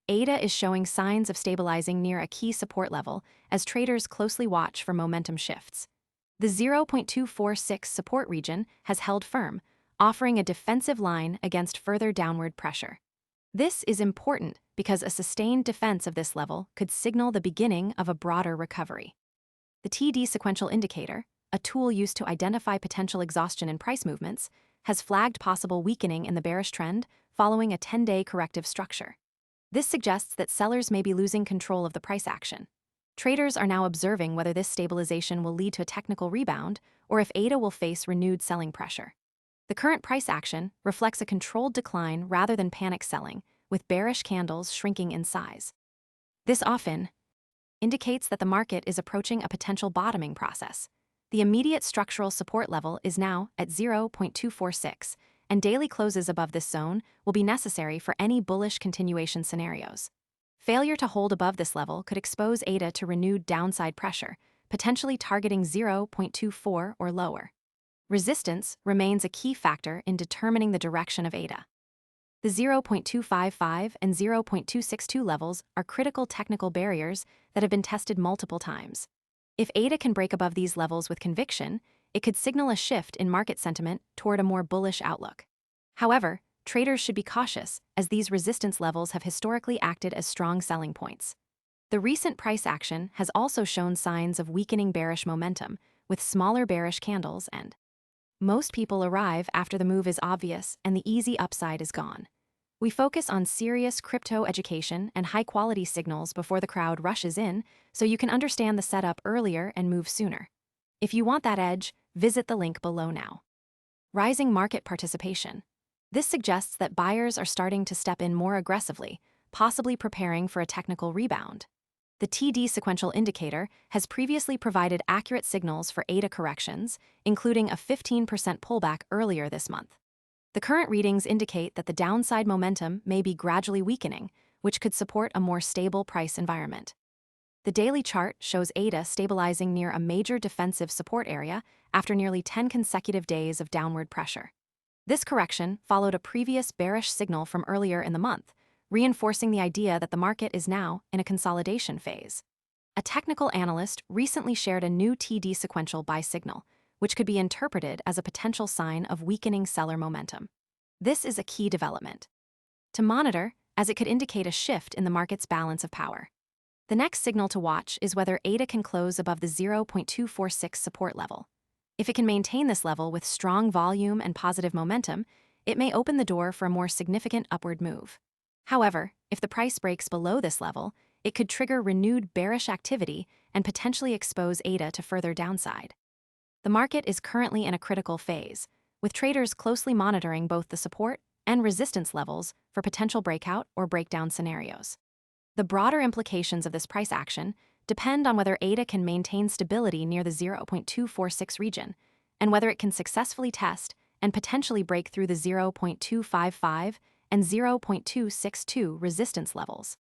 ADA is showing signs of stabilizing near a key support level as traders closely watch for momentum shifts. The 0.246 support region has held firm, offering a defensive line against further downward pressure. This is important because a sustained defense of this level could signal the beginning of a broader recovery. The TD Sequential indicator, a tool used to identify potential exhaustion in price movements, has flagged possible weakening in the bearish trend following a 10-day corrective structure. This suggests that sellers may be losing control of the price action. Traders are now observing whether this stabilization will lead to a technical rebound or if ADA will face renewed selling pressure. The current price action reflects a controlled decline rather than panic selling, with bearish candles shrinking in size. This often indicates that the market is approaching a potential bottoming process. The immediate structural support level is now at 0.246, and daily closes above this zone will be necessary for any bullish continuation scenarios. Failure to hold above this level could expose ADA to renewed downside pressure, potentially targeting 0.24 or lower. Resistance remains a key factor in determining the direction of ADA. The 0.255 and 0.262 levels are critical technical barriers that have been tested multiple times. If ADA can break above these levels with conviction, it could signal a shift in market sentiment toward a more bullish outlook. However, traders should be cautious, as these resistance levels have historically acted as strong selling points. The recent price action has also shown signs of weakening bearish momentum, with smaller bearish candles and most people arrive after the move is obvious and the easy upside is gone. We focus on serious crypto education and high-quality signals before the crowd rushes in, so you can understand the setup earlier and move sooner. If you want that edge, visit the link below now. Rising market participation. This suggests that buyers are starting to step in more aggressively, possibly preparing for a technical rebound. The TD Sequential indicator has previously provided accurate signals for ADA corrections, including a 15% pullback earlier this month. The current readings indicate that the downside momentum may be gradually weakening, which could support a more stable price environment. The daily chart shows ADA stabilizing near a major defensive support area after nearly 10 consecutive days of downward pressure. This correction followed a previous bearish signal from earlier in the month, reinforcing the idea that the market is now in a consolidation phase. A technical analyst recently shared a new TD Sequential buy signal, which could be interpreted as a potential sign of weakening seller momentum. This is a key development to monitor, as it could indicate a shift in the market's balance of power. The next signal to watch is whether ADA can close above the 0.246 support level. If it can maintain this level with strong volume and positive momentum, it may open the door for a more significant upward move. However, if the price breaks below this level, it could trigger renewed bearish activity and potentially expose ADA to further downside. The market is currently in a critical phase, with traders closely monitoring both the support and resistance levels for potential breakout or breakdown scenarios. The broader implications of this price action depend on whether ADA can maintain stability near the 0.246 region, and whether it can successfully test and potentially break through the 0.255 and 0.262 resistance levels.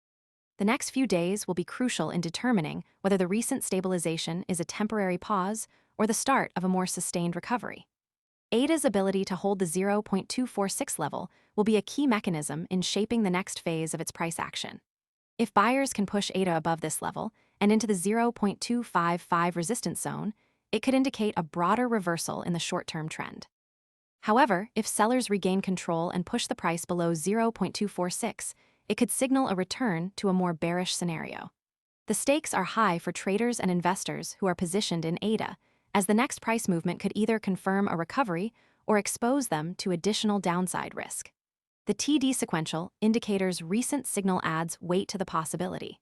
The next few days will be crucial in determining whether the recent stabilization is a temporary pause or the start of a more sustained recovery. ADA's ability to hold the 0.246 level will be a key mechanism in shaping the next phase of its price action. If buyers can push ADA above this level and into the 0.255 resistance zone, it could indicate a broader reversal in the short-term trend. However, if sellers regain control and push the price below 0.246, it could signal a return to a more bearish scenario. The stakes are high for traders and investors who are positioned in ADA, as the next price movement could either confirm a recovery or expose them to additional downside risk. The TD Sequential indicator's recent signal adds weight to the possibility.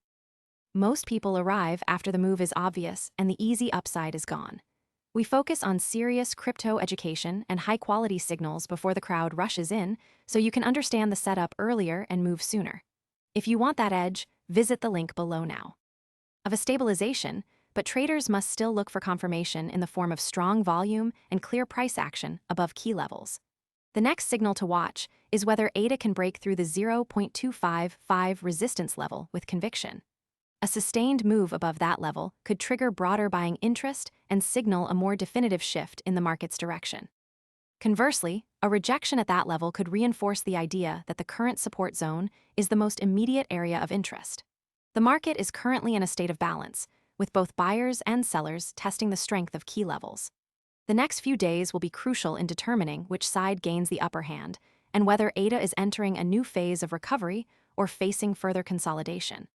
Most people arrive after the move is obvious and the easy upside is gone. We focus on serious crypto education and high-quality signals before the crowd rushes in, so you can understand the setup earlier and move sooner. If you want that edge, visit the link below now. Of a stabilization, but traders must still look for confirmation in the form of strong volume and clear price action above key levels. The next signal to watch is whether ADA can break through the 0.255 resistance level with conviction. A sustained move above that level could trigger broader buying interest and signal a more definitive shift in the market's direction. Conversely, a rejection at that level could reinforce the idea that the current support zone is the most immediate area of interest. The market is currently in a state of balance, with both buyers and sellers testing the strength of key levels. The next few days will be crucial in determining which side gains the upper hand and whether ADA is entering a new phase of recovery or facing further consolidation.